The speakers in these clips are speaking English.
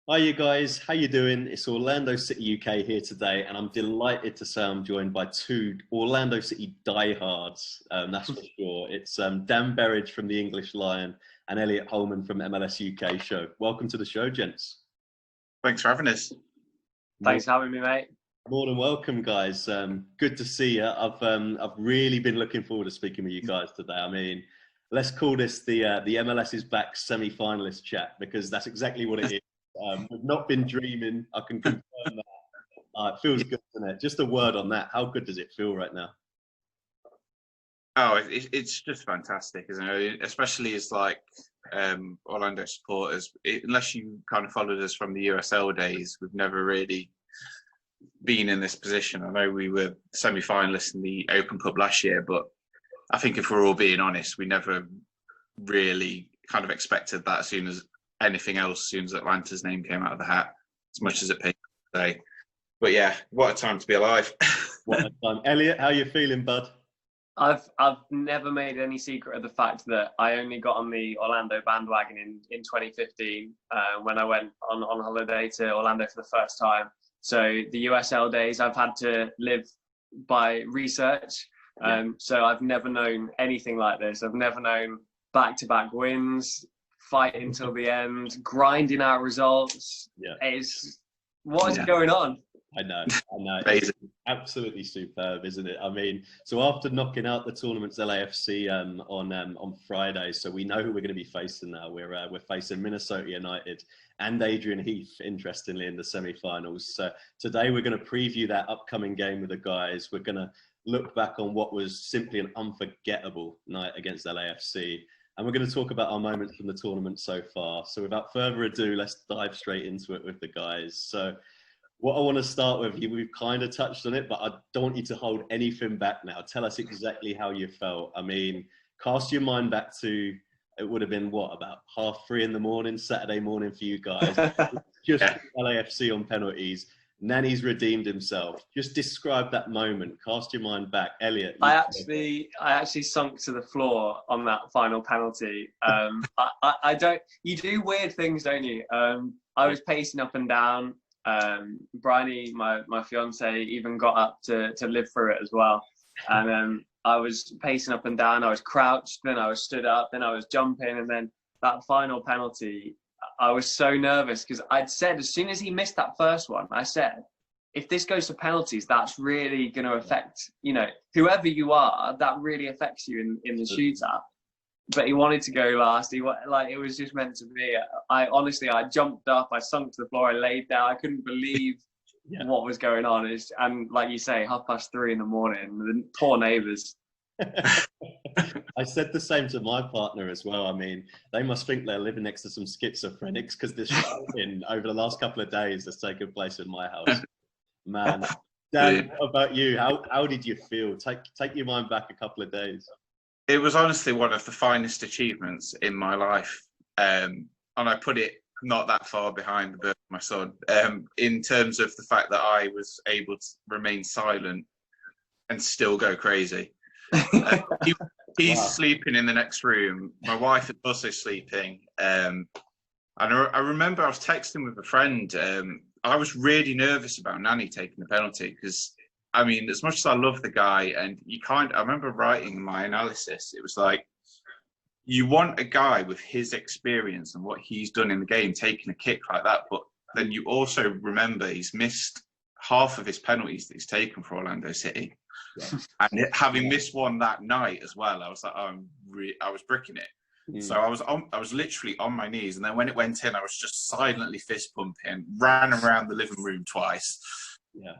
Hi you guys, how you doing? It's Orlando City UK here today, and I'm delighted to say I'm joined by two Orlando City diehards, that's for sure. It's Dan Berridge from the English Lion and Elliot Holman from MLS UK Show. Welcome to the show, gents. Thanks for having us. Thanks for having me, mate. More than welcome, guys. Good to see you. I've really been looking forward to speaking with you guys today. I mean, let's call this the MLS is back semi-finalist chat, because that's exactly what it is. We've not been dreaming. I can confirm that. It feels good, doesn't it? Just a word on that. How good does it feel right now? Oh, it's just fantastic, isn't it? Especially as like Orlando supporters. Unless you kind of followed us from the USL days, we've never really been in this position. I know we were semi-finalists in the Open Cup last year, but I think if we're all being honest, we never really kind of expected that as soon as Atlanta's name came out of the hat, as much as it paid today. But yeah, what a time to be alive. What a time. Elliot, how you feeling, bud? I've never made any secret of the fact that I only got on the Orlando bandwagon in 2015 when I went on holiday to Orlando for the first time. So the USL days I've had to live by research. So I've never known anything like this. I've never known back-to-back wins, fighting till the end, grinding out results. What is going on? I know. It's absolutely superb, isn't it? I mean, so after knocking out the tournament's LAFC on Friday, so we know who we're going to be facing now. We're facing Minnesota United and Adrian Heath, interestingly, in the semi-finals. So today we're going to preview that upcoming game with the guys. We're going to look back on what was simply an unforgettable night against LAFC. And we're going to talk about our moments from the tournament so far. So without further ado, let's dive straight into it with the guys. So what I want to start with, we've kind of touched on it, but I don't want you to hold anything back now. Tell us exactly how you felt. I mean, cast your mind back to, it would have been what, about 3:30 in the morning, Saturday morning for you guys. Just LAFC on penalties. Nani's redeemed himself. Just describe that moment. Cast your mind back. Elliot. I actually sunk to the floor on that final penalty. I don't. You do weird things, don't you? I was pacing up and down. Bryony, my fiance, even got up to live through it as well. And I was pacing up and down. I was crouched, then I was stood up, then I was jumping, and then that final penalty. I was so nervous because I'd said as soon as he missed that first one, I said, if this goes to penalties, that's really going to affect, whoever you are, that really affects you in the shootout. But he wanted to go last. It was just meant to be. I jumped up, I sunk to the floor, I laid down. I couldn't believe what was going on. And like you say, 3:30 in the morning, the poor neighbours. I said the same to my partner as well. I mean, they must think they're living next to some schizophrenics, because this shouting over the last couple of days has taken place in my house. Man, Dan, what about you? How did you feel? Take your mind back a couple of days. It was honestly one of the finest achievements in my life. And I put it not that far behind the birth of my son, in terms of the fact that I was able to remain silent and still go crazy. He's sleeping in the next room. My wife is also sleeping. And I remember I was texting with a friend. I was really nervous about Nani taking the penalty, because, I mean, as much as I love the guy, and I remember writing my analysis, it was like, you want a guy with his experience and what he's done in the game taking a kick like that, but then you also remember he's missed half of his penalties that he's taken for Orlando City. And having missed one that night as well, I was like, I was bricking it. So I was literally on my knees, and then when it went in, I was just silently fist pumping, ran around the living room twice,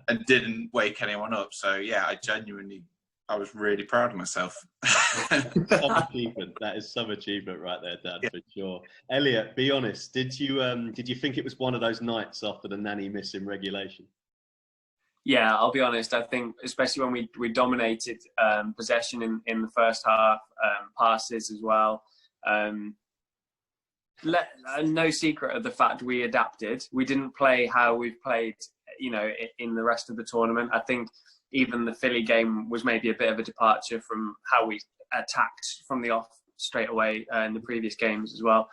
and didn't wake anyone up. So yeah, I was really proud of myself. Some achievement. That is some achievement right there, Dan, for sure. Elliot, be honest. Did you think it was one of those nights after the Nani miss in regulation? Yeah, I'll be honest. I think, especially when we dominated possession in the first half, passes as well. No secret of the fact we adapted. We didn't play how we've played, in the rest of the tournament. I think even the Philly game was maybe a bit of a departure from how we attacked from the off straight away in the previous games as well.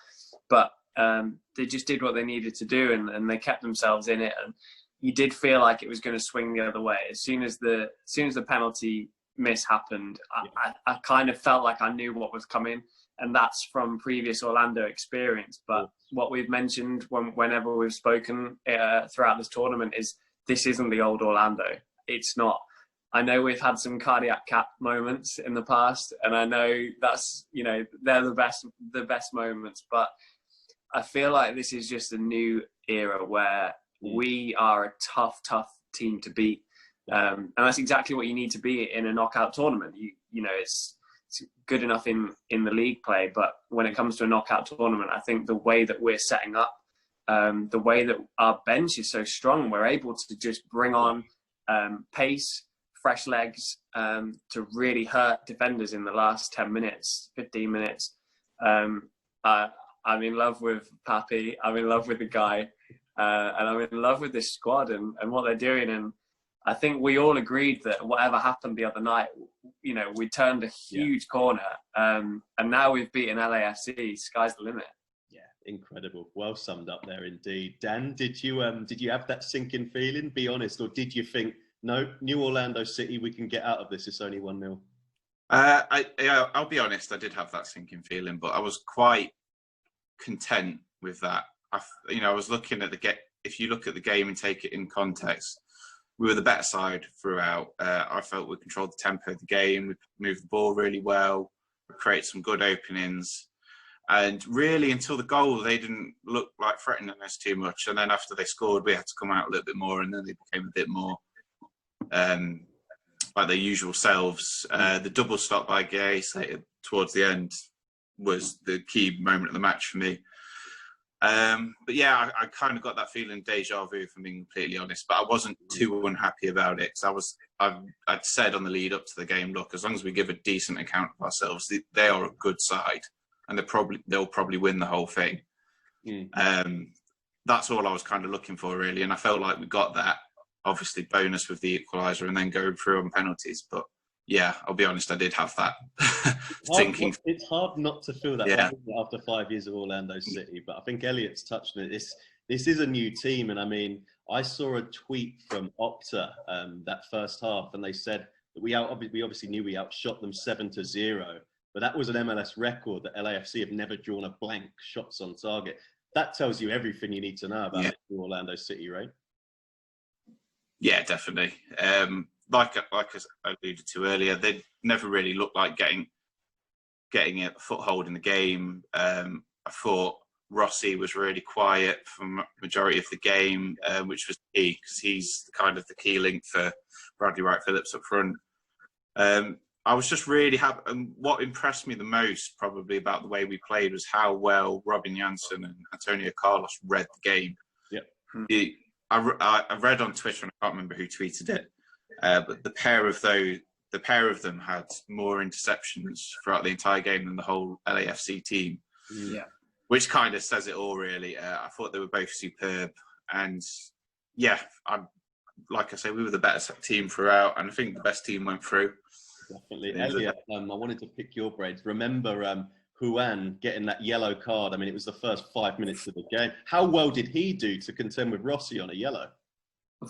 But they just did what they needed to do, and they kept themselves in it. And you did feel like it was going to swing the other way as soon as the penalty miss happened. I kind of felt like I knew what was coming, and that's from previous Orlando experience. But what we've mentioned whenever we've spoken throughout this tournament is this isn't the old Orlando. It's not. I know we've had some cardiac cap moments in the past, and I know that's, you know, they're the best moments, but I feel like this is just a new era where we are a tough team to beat. And that's exactly what you need to be in a knockout tournament. You know, it's good enough in the league play, but when it comes to a knockout tournament, I think the way that we're setting up, the way that our bench is so strong, we're able to just bring on pace, fresh legs, to really hurt defenders in the last 10 minutes, 15 minutes. I'm in love with Pappy. I'm in love with the guy. And I'm in love with this squad and what they're doing. And I think we all agreed that whatever happened the other night, you know, we turned a huge corner. And now we've beaten LAFC. Sky's the limit. Yeah, incredible. Well summed up there indeed. Dan, did you have that sinking feeling? Be honest, or did you think, no, New Orlando City, we can get out of this. It's only 1-0. I'll be honest. I did have that sinking feeling, but I was quite content with that. I was looking at if you look at the game and take it in context, we were the better side throughout. I felt we controlled the tempo of the game. We moved the ball really well. We created some good openings. And really, until the goal, they didn't look like threatening us too much. And then after they scored, we had to come out a little bit more, and then they became a bit more like their usual selves. The double stop by Gay towards the end was the key moment of the match for me. But yeah, I kind of got that feeling deja vu, if I'm being completely honest. But I wasn't too unhappy about it, because I'd said on the lead up to the game, look, as long as we give a decent account of ourselves, they are a good side, and they'll probably win the whole thing. That's all I was kind of looking for, really, and I felt like we got that. Obviously, bonus with the equaliser and then going through on penalties, but. Yeah, I'll be honest, I did have that thinking. It's hard not to feel that after 5 years of Orlando City, but I think Elliot's touched on it. This is a new team, and I mean, I saw a tweet from Opta that first half, and they said that we obviously knew we outshot them 7-0, but that was an MLS record that LAFC have never drawn a blank shots on target. That tells you everything you need to know about Orlando City, right? Yeah, definitely. Like I alluded to earlier, they never really looked like getting a foothold in the game. I thought Rossi was really quiet for the majority of the game, which was key, because he's kind of the key link for Bradley Wright-Phillips up front. I was just really happy, and what impressed me the most probably about the way we played was how well Robin Janssen and Antonio Carlos read the game. Yeah. I read on Twitter, and I can't remember who tweeted it, but the pair of them had more interceptions throughout the entire game than the whole LAFC team. Yeah, which kind of says it all, really. I thought they were both superb, and yeah, like I say, we were the better team throughout, and I think the best team went through. Definitely, Elliot. I wanted to pick your brains. Remember Juan getting that yellow card? I mean, it was the first 5 minutes of the game. How well did he do to contend with Rossi on a yellow?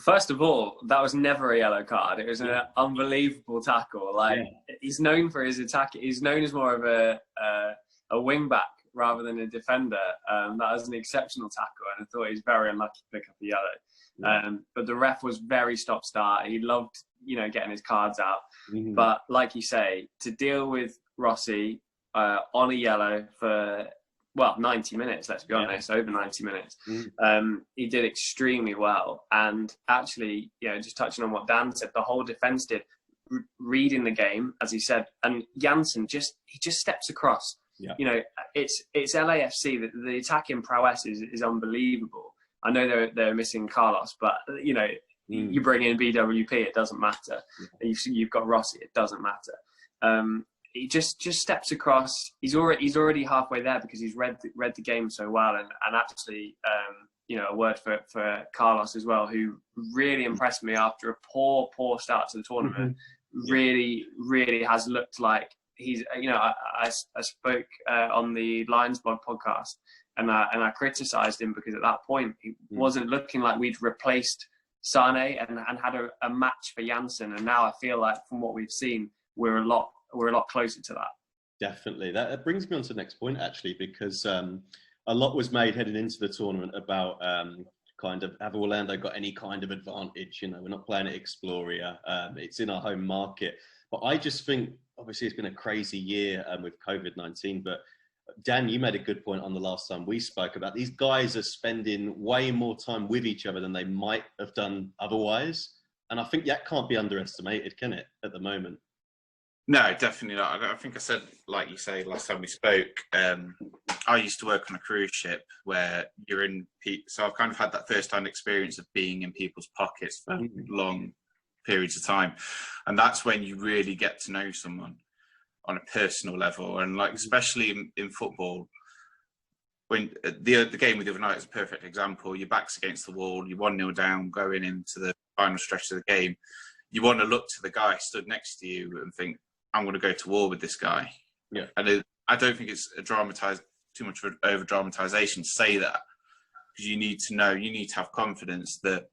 First of all, that was never a yellow card. It was an unbelievable tackle. He's known for his attack. He's known as more of a wing back rather than a defender. That was an exceptional tackle, and I thought he was very unlucky to pick up the yellow. But the ref was very stop-start. He loved, getting his cards out. Mm-hmm. But like you say, to deal with Rossi on a yellow for 90 minutes, let's be honest, over 90 minutes. He did extremely well. And actually, just touching on what Dan said, the whole defence did, reading the game, as he said, and Janssen just steps across. Yeah. It's LAFC, the attacking prowess is unbelievable. I know they're missing Carlos, but, you bring in BWP, it doesn't matter. Yeah. You've got Rossi, it doesn't matter. He just steps across. He's already halfway there because he's read the game so well, and actually, a word for Carlos as well, who really impressed me after a poor start to the tournament. Mm-hmm. Really has looked like he's. I spoke on the Lions Blog podcast, I criticised him because at that point it wasn't looking like we'd replaced Sane and had a match for Janssen. And now I feel like from what we've seen, we're a lot closer to that. Definitely. That brings me on to the next point, actually, because a lot was made heading into the tournament about kind of, have Orlando got any kind of advantage? You know, we're not playing at Exploria. It's in our home market. But I just think, obviously, it's been a crazy year with COVID-19. But Dan, you made a good point on the last time we spoke about these guys are spending way more time with each other than they might have done otherwise. And I think that can't be underestimated, can it, at the moment? No, definitely not. I think I said, like you say, last time we spoke, I used to work on a cruise ship where you're in, so I've kind of had that first-hand experience of being in people's pockets for long periods of time. And that's when you really get to know someone on a personal level. And like, especially in football, when the game with the other night is a perfect example. Your back's against the wall, you're 1-0 down, going into the final stretch of the game. You want to look to the guy stood next to you and think, I'm going to go to war with this guy. Yeah. And I don't think it's too much of an over dramatization to say that, because you need to know, you need to have confidence that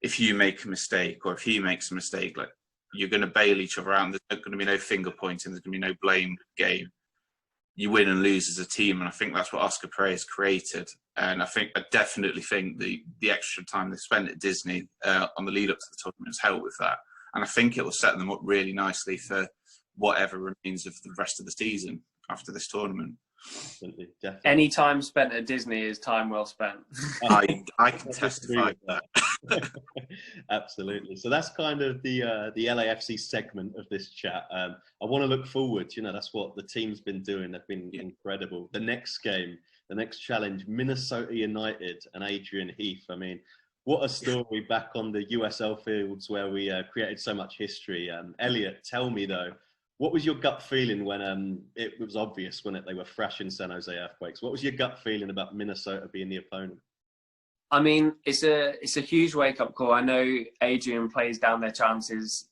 if you make a mistake or if he makes a mistake, like, you're going to bail each other out. There's going to be no finger pointing. There's going to be no blame game. You win and lose as a team, and I think that's what Oscar Pereira's created. And I definitely think the extra time they spent at Disney on the lead up to the tournament has helped with that. And I think it will set them up really nicely for whatever remains of the rest of the season after this tournament. Definitely. Any time spent at Disney is time well spent. I can testify to that. Absolutely. So that's kind of the LAFC segment of this chat. I want to look forward. You know, that's what the team's been doing. They've been incredible. The next game, the next challenge, Minnesota United and Adrian Heath. I mean, what a story back on the USL fields where we created so much history. Elliot, tell me though, what was your gut feeling when it was obvious when they were thrashing San Jose Earthquakes? What was your gut feeling about Minnesota being the opponent? I mean, it's a huge wake-up call. I know Adrian plays down their chances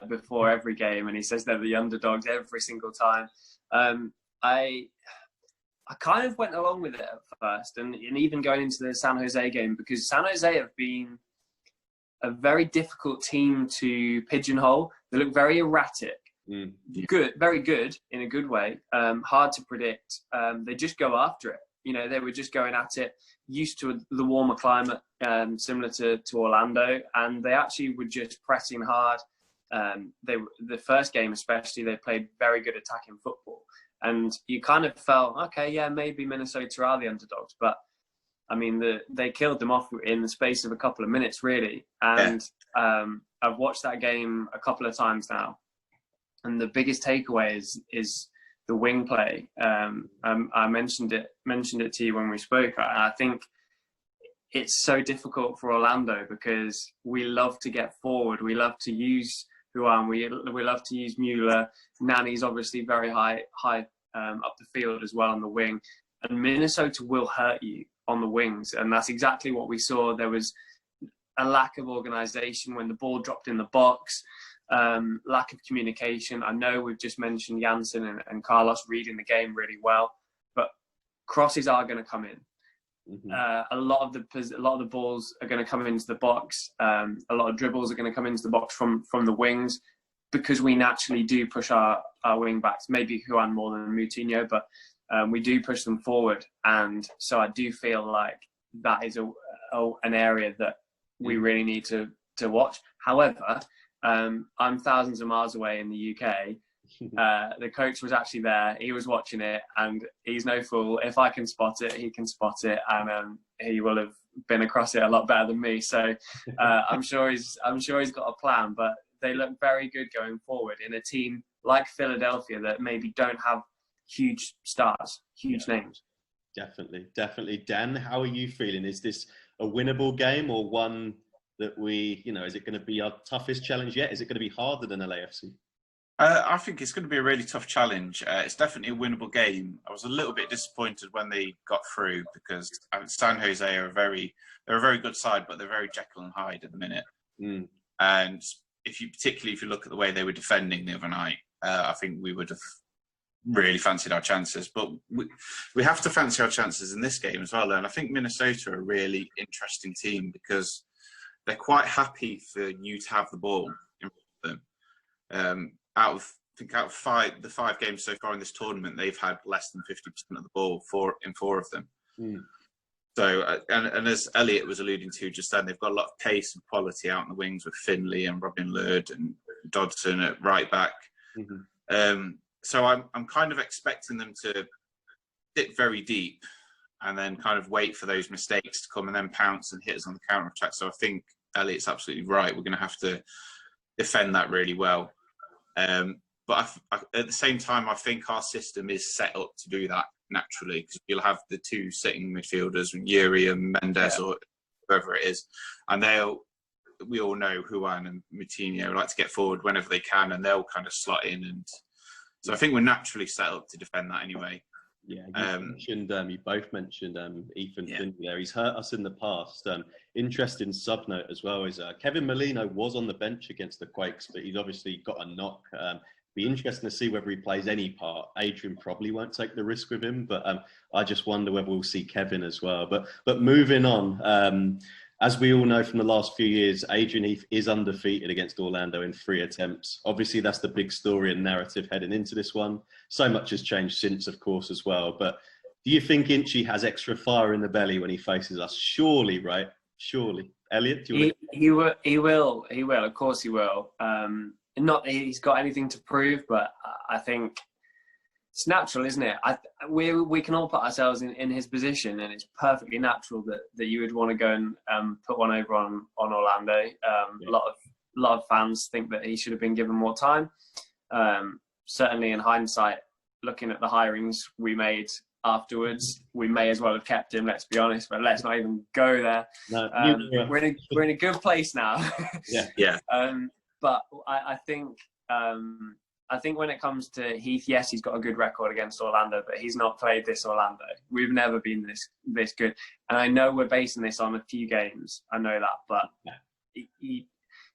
before every game, and he says they're the underdogs every single time. I kind of went along with it at first, and even going into the San Jose game, because San Jose have been a very difficult team to pigeonhole. They look very erratic. Good, very good in a good way. Hard to predict. They just go after it. You know, they were just going at it, used to the warmer climate, similar to Orlando, and they actually were just pressing hard. The first game especially, they played very good attacking football, and you kind of felt, okay, yeah, maybe Minnesota are the underdogs, but I mean, they killed them off in the space of a couple of minutes, really. And I've watched that game a couple of times now. And the biggest takeaway is the wing play. I mentioned it to you when we spoke. I think it's so difficult for Orlando because we love to get forward. We love to use Juan. We love to use Mueller. Nani's obviously very high up the field as well on the wing. And Minnesota will hurt you on the wings. And that's exactly what we saw. There was a lack of organisation when the ball dropped in the box. Lack of communication. I know we've just mentioned Janssen and Carlos reading the game really well, but crosses are going to come in. A lot of the balls are going to come into the box. A lot of dribbles are going to come into the box from the wings, because we naturally do push our wing backs. Maybe Juan more than Moutinho, but we do push them forward, and so I do feel like that is an area that we really need to watch. However, I'm thousands of miles away in the UK. The coach was actually there. He was watching it, and he's no fool. If I can spot it, he can spot it, and he will have been across it a lot better than me. So I'm sure he's got a plan. But they look very good going forward in a team like Philadelphia that maybe don't have huge stars, huge names. Definitely. Dan, how are you feeling? Is this a winnable game, or one that is it going to be our toughest challenge yet? Is it going to be harder than LAFC? I think it's going to be a really tough challenge. It's definitely a winnable game. I was a little bit disappointed when they got through, because San Jose are a very good side, but they're very Jekyll and Hyde at the minute. And particularly if you look at the way they were defending the other night, I think we would have really fancied our chances, but we have to fancy our chances in this game as well. And I think Minnesota are a really interesting team because they're quite happy for you to have the ball in front of them. Out of the 5 games so far in this tournament, they've had less than 50% of the ball in 4 of them. So, and as Elliot was alluding to just then, they've got a lot of pace and quality out in the wings with Finley and Robin Lurd and Dodson at right back. So I'm kind of expecting them to sit very deep and then kind of wait for those mistakes to come and then pounce and hit us on the counter attack. So I think Elliot's absolutely right. We're going to have to defend that really well. But at the same time, I think our system is set up to do that naturally, because you'll have the 2 sitting midfielders, Yuri and Mendes or whoever it is, and we all know Juan and Moutinho like to get forward whenever they can, and they'll kind of slot in, and so I think we're naturally set up to defend that anyway. Yeah, you both mentioned Ethan Finley there. He's hurt us in the past. Interesting sub note as well is Kevin Molino was on the bench against the Quakes, but he's obviously got a knock. Be interesting to see whether he plays any part. Adrian probably won't take the risk with him, but I just wonder whether we'll see Kevin as well. But moving on, as we all know from the last few years, Adrian Heath is undefeated against Orlando in 3 attempts. Obviously, that's the big story and narrative heading into this one. So much has changed since, of course, as well. But do you think Inchy has extra fire in the belly when he faces us? Surely, right? Surely. Elliot, do you want He will. Of course he will. Not that he's got anything to prove, but I think it's natural, isn't it? We can all put ourselves in his position, and it's perfectly natural that you would want to go and put one over on Orlando. A lot of fans think that he should have been given more time. Certainly, in hindsight, looking at the hirings we made afterwards, we may as well have kept him. Let's be honest, but let's not even go there. No, we're in a good place now. Yeah. But I think when it comes to Heath, yes, he's got a good record against Orlando, but he's not played this Orlando. We've never been this good. And I know we're basing this on a few games. I know that, but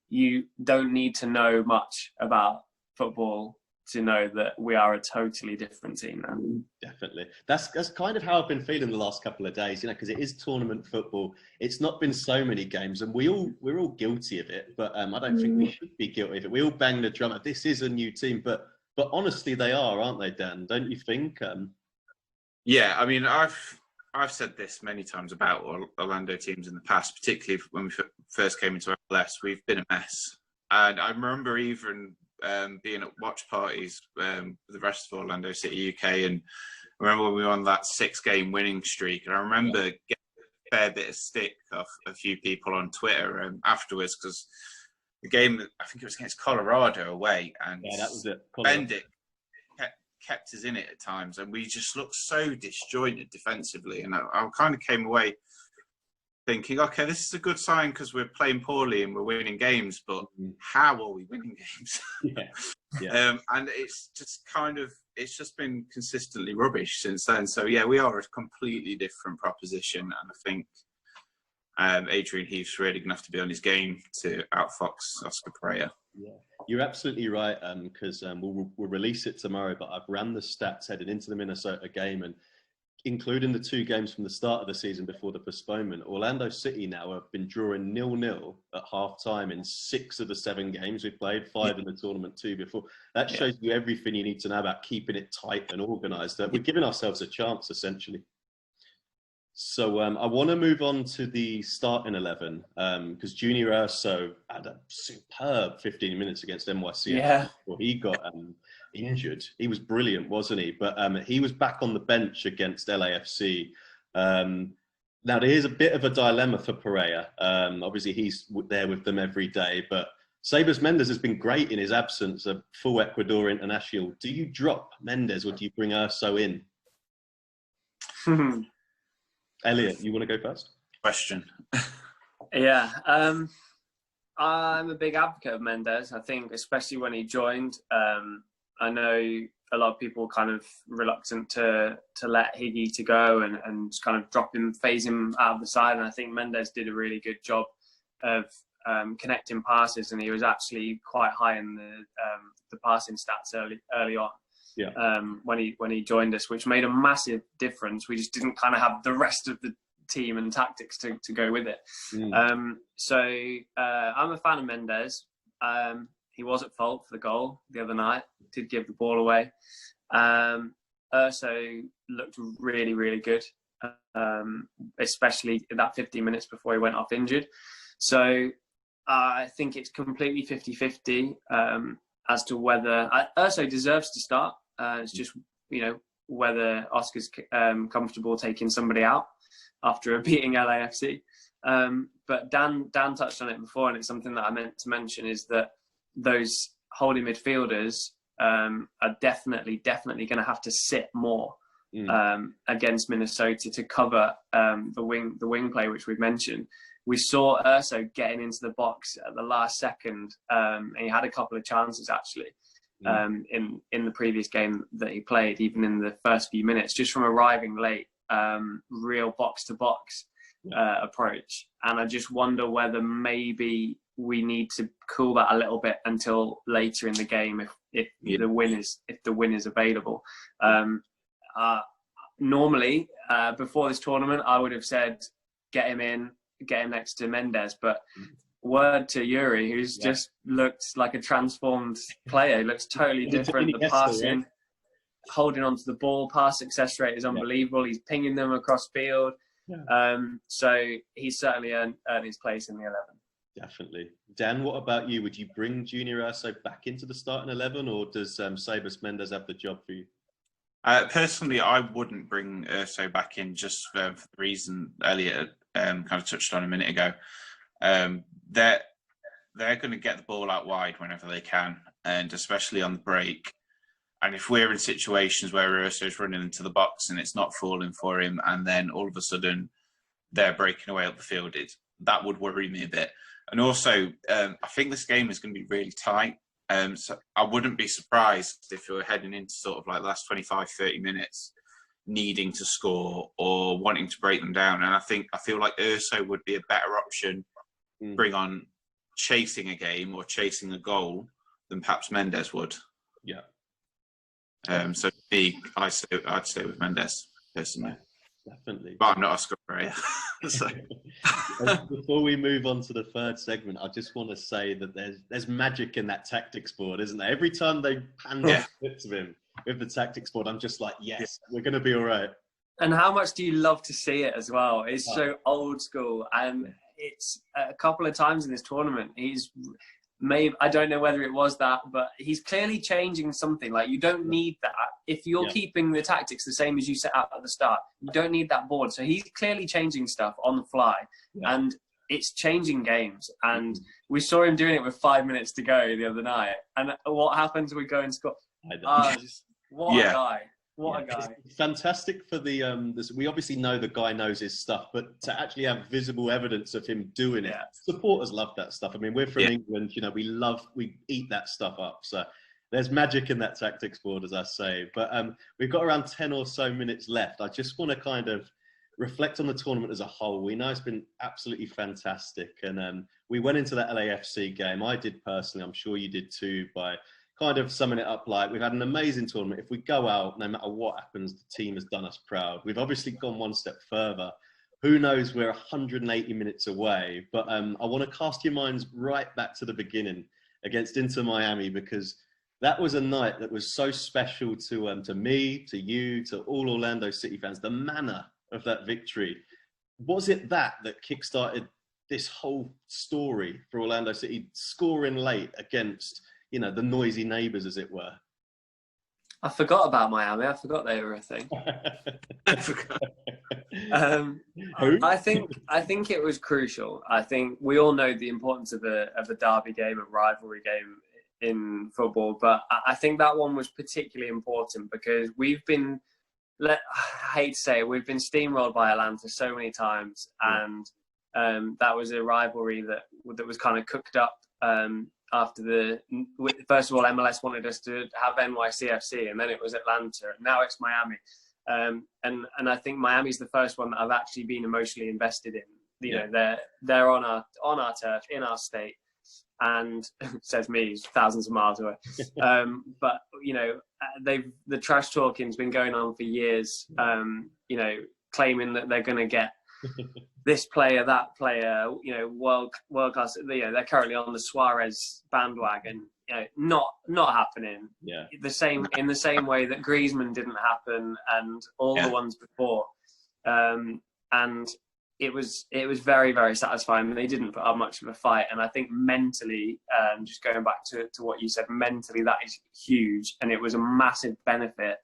you don't need to know much about football to know that we are a totally different team now. Definitely. That's kind of how I've been feeling the last couple of days, because it is tournament football. It's not been so many games, and we're all guilty of it, but I don't think we should be guilty of it. We all bang the drum. This is a new team, but honestly, they are, aren't they, Dan? Don't you think? Yeah, I mean, I've said this many times about Orlando teams in the past, particularly when we first came into MLS. We've been a mess, and I remember even being at watch parties with the rest of Orlando City UK, and I remember when we were on that 6-game winning streak, and I remember getting a fair bit of stick off a few people on Twitter afterwards, because the game, I think it was against Colorado away, and that was it. Bendick kept us in it at times, and we just looked so disjointed defensively, and I kind of came away thinking, okay, this is a good sign because we're playing poorly and we're winning games, but how are we winning games? And it's just been consistently rubbish since then. So yeah, we are a completely different proposition, and I think Adrian Heath's really going to have to be on his game to outfox Oscar Pereira. Yeah, you're absolutely right, because we'll release it tomorrow, but I've ran the stats heading into the Minnesota game, and including the 2 games from the start of the season before the postponement, Orlando City now have been drawing 0-0 at half-time in 6 of the 7 games we've played, 5 in the tournament, 2 before. That shows you everything you need to know about keeping it tight and organised. We're giving ourselves a chance, essentially. So I want to move on to the starting 11, because Junior Urso had a superb 15 minutes against NYC before he got injured. He was brilliant, wasn't he? But he was back on the bench against LAFC. Now, there is a bit of a dilemma for Pereira. Obviously, he's there with them every day, but Sabas Mendes has been great in his absence, a full Ecuador international. Do you drop Mendes or do you bring Urso in? Elliot, you want to go first? Question. Yeah. I'm a big advocate of Mendes. I think, especially when he joined, I know a lot of people kind of reluctant to let Higgy to go and kind of drop him, phase him out of the side. And I think Mendes did a really good job of connecting passes, and he was actually quite high in the passing stats early on. when he joined us, which made a massive difference. We just didn't kind of have the rest of the team and tactics to go with it. So I'm a fan of Mendes. He was at fault for the goal the other night. Did give the ball away. Urso looked really, really good, especially in that 15 minutes before he went off injured. So I think it's completely 50-50 as to whether Urso deserves to start. It's just, whether Oscar's comfortable taking somebody out after beating LAFC. But Dan touched on it before, and it's something that I meant to mention, is that those holding midfielders are definitely going to have to sit more against Minnesota to cover the wing play, which we've mentioned. We saw Urso getting into the box at the last second, and he had a couple of chances actually in the previous game that he played, even in the first few minutes, just from arriving late, real box to box approach. And I just wonder whether maybe we need to cool that a little bit until later in the game if the win is available. Normally, before this tournament, I would have said get him next to Mendes, but word to Yuri, who's just looked like a transformed player. He looks totally different. The passing, holding onto the ball, pass success rate is unbelievable. He's pinging them across field. So he's certainly earned his place in the 11. Definitely. Dan, what about you? Would you bring Junior Urso back into the starting 11, or does Sebas Mendes have the job for you? Personally, I wouldn't bring Urso back in, just for the reason Elliot kind of touched on a minute ago. They're going to get the ball out wide whenever they can, and especially on the break. And if we're in situations where Urso is running into the box and it's not falling for him, and then all of a sudden they're breaking away up the field, that would worry me a bit. And also, I think this game is going to be really tight. So I wouldn't be surprised if we're heading into sort of like the last 25, 30 minutes needing to score or wanting to break them down. And I feel like Urso would be a better option, bring on chasing a game or chasing a goal than perhaps Mendes would. Yeah. So I'd stay with Mendes personally. Definitely. But I'm not Oscar Freya. So. Before we move on to the third segment, I just want to say that there's magic in that tactics board, isn't there? Every time they pan the clips of him with the tactics board, I'm just like, yes, we're going to be all right. And how much do you love to see it as well? It's so old school, and it's a couple of times in this tournament he's maybe, I don't know whether it was that, but he's clearly changing something. Like, you don't need that if you're keeping the tactics the same as you set out at the start. You don't need that board. So he's clearly changing stuff on the fly, and it's changing games. And we saw him doing it with 5 minutes to go the other night. And what happens? We go and score. What a guy! What a guy! It's fantastic for the. We obviously know the guy knows his stuff, but to actually have visible evidence of him doing it, supporters love that stuff. I mean, we're from England, we eat that stuff up. So there's magic in that tactics board, as I say. But we've got around 10 or so minutes left. I just want to kind of reflect on the tournament as a whole. We know it's been absolutely fantastic, and we went into that LAFC game. I did personally. I'm sure you did too. By kind of summing it up, like, we've had an amazing tournament. If we go out, no matter what happens, the team has done us proud. We've obviously gone one step further. Who knows, we're 180 minutes away. But I want to cast your minds right back to the beginning against Inter Miami, because that was a night that was so special to me, to you, to all Orlando City fans. The manner of that victory. Was it that kickstarted this whole story for Orlando City, scoring late against the noisy neighbours, as it were? I forgot about Miami. I forgot they were a thing. I think it was crucial. I think we all know the importance of a derby game, a rivalry game in football, but I think that one was particularly important because we've been, I hate to say it, we've been steamrolled by Atlanta so many times, and that was a rivalry that was kind of cooked up. After first of all, MLS wanted us to have NYCFC, and then it was Atlanta, and now it's Miami. And I think Miami's the first one that I've actually been emotionally invested in. They're on our turf, in our state. and says me, he's thousands of miles away. But the trash talking's been going on for years. Claiming that they're going to get this player, that player, world class. They're currently on the Suarez bandwagon. Not happening. Yeah. In the same way that Griezmann didn't happen, and all the ones before. And it was very, very satisfying. They didn't put up much of a fight, and I think mentally, just going back to what you said, mentally that is huge, and it was a massive benefit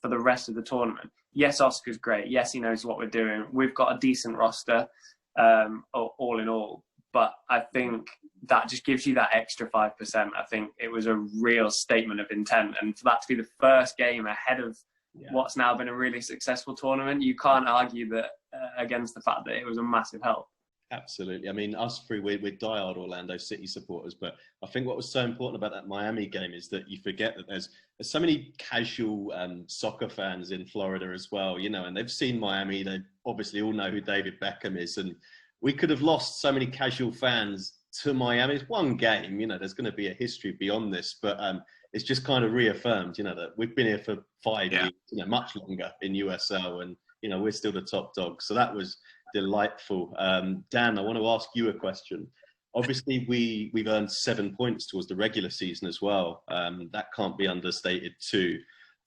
for the rest of the tournament. Yes, Oscar's great. Yes, he knows what we're doing. We've got a decent roster, all in all. But I think that just gives you that extra 5%. I think it was a real statement of intent, and for that to be the first game ahead of what's now been a really successful tournament, you can't argue that against the fact that it was a massive help. Absolutely. I mean, us three, we're diehard Orlando City supporters, but I think what was so important about that Miami game is that you forget that there's so many casual soccer fans in Florida as well, and they've seen Miami. They obviously all know who David Beckham is, and we could have lost so many casual fans to Miami. It's one game, there's going to be a history beyond this, but it's just kind of reaffirmed, that we've been here for 5 years, much longer in USL, and, we're still the top dog. So that was delightful. Dan, I want to ask you a question. Obviously, we've earned 7 points towards the regular season as well. That can't be understated too.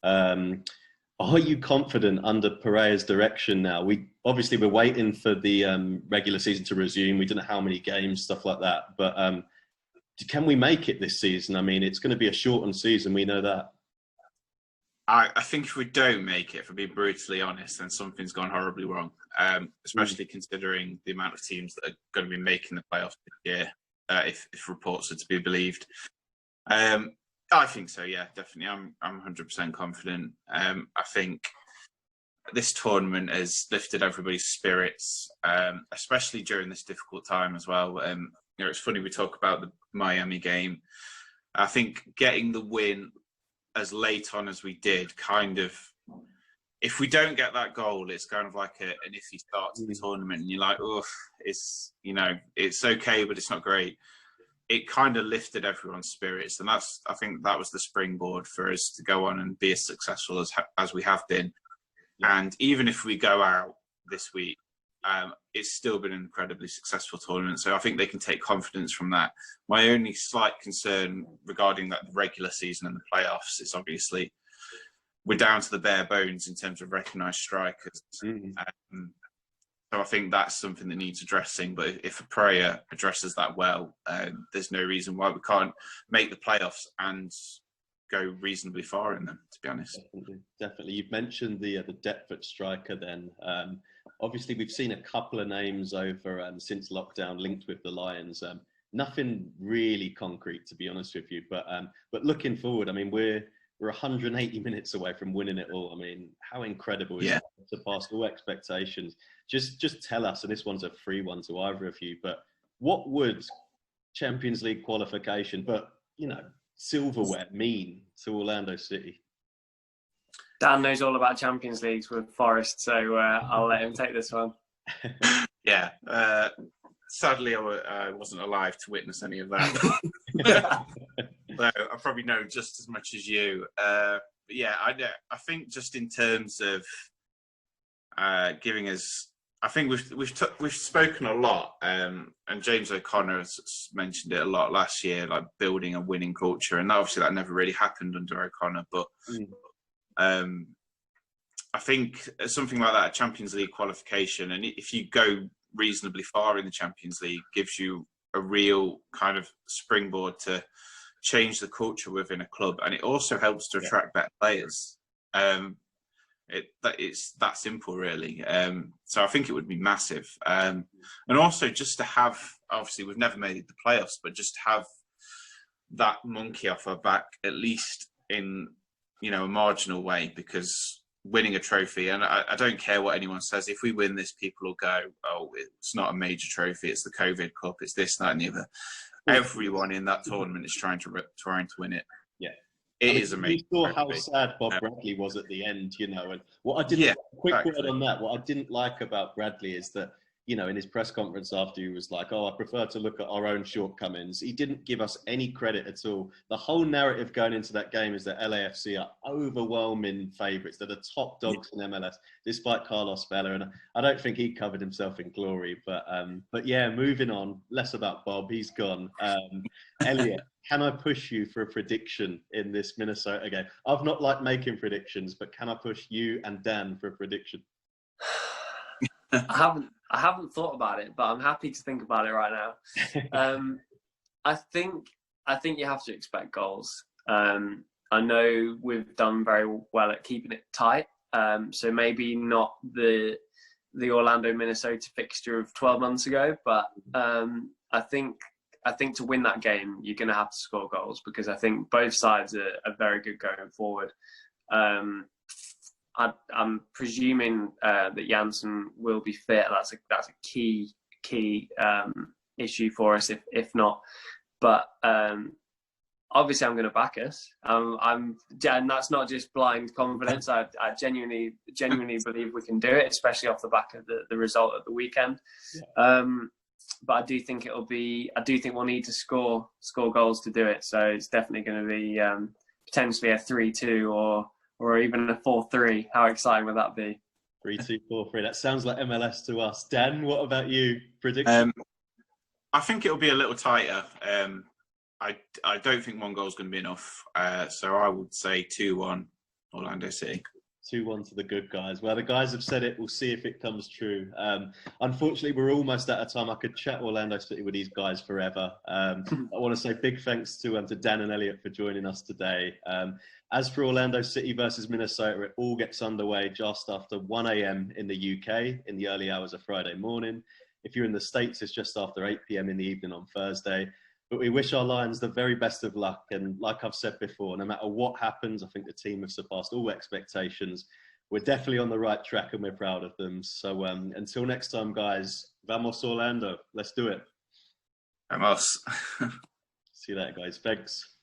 Are you confident under Pereira's direction now? We're waiting for the regular season to resume. We don't know how many games, stuff like that. But can we make it this season? I mean, it's going to be a shortened season. We know that. I think if we don't make it, if we're being brutally honest, then something's gone horribly wrong, especially considering the amount of teams that are going to be making the playoffs this year, if reports are to be believed. I think so, yeah, definitely. I'm 100% confident. I think this tournament has lifted everybody's spirits, especially during this difficult time as well. It's funny we talk about the Miami game. I think getting the win as late on as we did, kind of, if we don't get that goal, it's kind of like an iffy start to the tournament, and you're like, oh, it's okay, but it's not great. It kind of lifted everyone's spirits, and I think that was the springboard for us to go on and be as successful as we have been. And even if we go out this week, it's still been an incredibly successful tournament. So I think they can take confidence from that. My only slight concern regarding that regular season and the playoffs is obviously we're down to the bare bones in terms of recognised strikers. So I think that's something that needs addressing. But if a player addresses that well, there's no reason why we can't make the playoffs and go reasonably far in them, to be honest. Definitely. You've mentioned the depth at striker then. Obviously, we've seen a couple of names over since lockdown linked with the Lions. Nothing really concrete, to be honest with you. But looking forward, I mean, we're 180 minutes away from winning it all. I mean, how incredible is it to pass all expectations? Just tell us, and this one's a free one to either of you, but what would Champions League qualification, but, silverware mean to Orlando City? Dan knows all about Champions Leagues with Forest, so I'll let him take this one. Yeah. Sadly, I wasn't alive to witness any of that. So I probably know just as much as you. But yeah, I think just in terms of giving us, I think we've spoken a lot, and James O'Connor has mentioned it a lot last year, like building a winning culture, and obviously that never really happened under O'Connor. But I think something like that, a Champions League qualification, and if you go reasonably far in the Champions League, gives you a real kind of springboard to change the culture within a club, and it also helps to attract better players. It's that simple, really. So I think it would be massive, and also just to have, obviously we've never made the playoffs, but just to have that monkey off our back, at least in a marginal way, because winning a trophy, and I don't care what anyone says, if we win this, people will go, oh, it's not a major trophy, it's the COVID Cup, it's this, that, and the other. Everyone in that tournament is trying to win it. Yeah, it is amazing. You saw how sad Bob Bradley was at the end, and what I didn't. Quick word on that. What I didn't like about Bradley is that you know, in his press conference after, he was like, "Oh, I prefer to look at our own shortcomings." He didn't give us any credit at all. The whole narrative going into that game is that LAFC are overwhelming favourites. They're the top dogs in MLS, despite Carlos Vela. And I don't think he covered himself in glory. But yeah, moving on. Less about Bob. He's gone. Elliot, can I push you for a prediction in this Minnesota game? I've not liked making predictions, but can I push you and Dan for a prediction? I haven't thought about it, but I'm happy to think about it right now. I think you have to expect goals. I know we've done very well at keeping it tight, so maybe not the Orlando Minnesota fixture of 12 months ago, but I think to win that game, you're going to have to score goals, because I think both sides are very good going forward. I'm presuming that Janssen will be fit. That's a key issue for us, if not. But obviously, I'm going to back us. And that's not just blind confidence. I genuinely believe we can do it, especially off the back of the result at the weekend. Yeah. But I do think we'll need to score goals to do it. So it's definitely going to be potentially a 3-2 or even a 4-3. How exciting would that be? 3-2, 4-3. That sounds like MLS to us. Dan, what about you? Prediction? I think it'll be a little tighter. I don't think one goal is going to be enough. So I would say 2-1 Orlando City. 2-1 to the good guys. Well, the guys have said it. We'll see if it comes true. Unfortunately, we're almost out of time. I could chat Orlando City with these guys forever. I want to say big thanks to Dan and Elliot for joining us today. As for Orlando City versus Minnesota, it all gets underway just after 1 a.m. in the UK in the early hours of Friday morning. If you're in the States, it's just after 8 p.m. in the evening on Thursday. But we wish our Lions the very best of luck. And like I've said before, no matter what happens, I think the team have surpassed all expectations. We're definitely on the right track and we're proud of them. So until next time, guys, vamos Orlando. Let's do it. Vamos. See you later, guys. Thanks.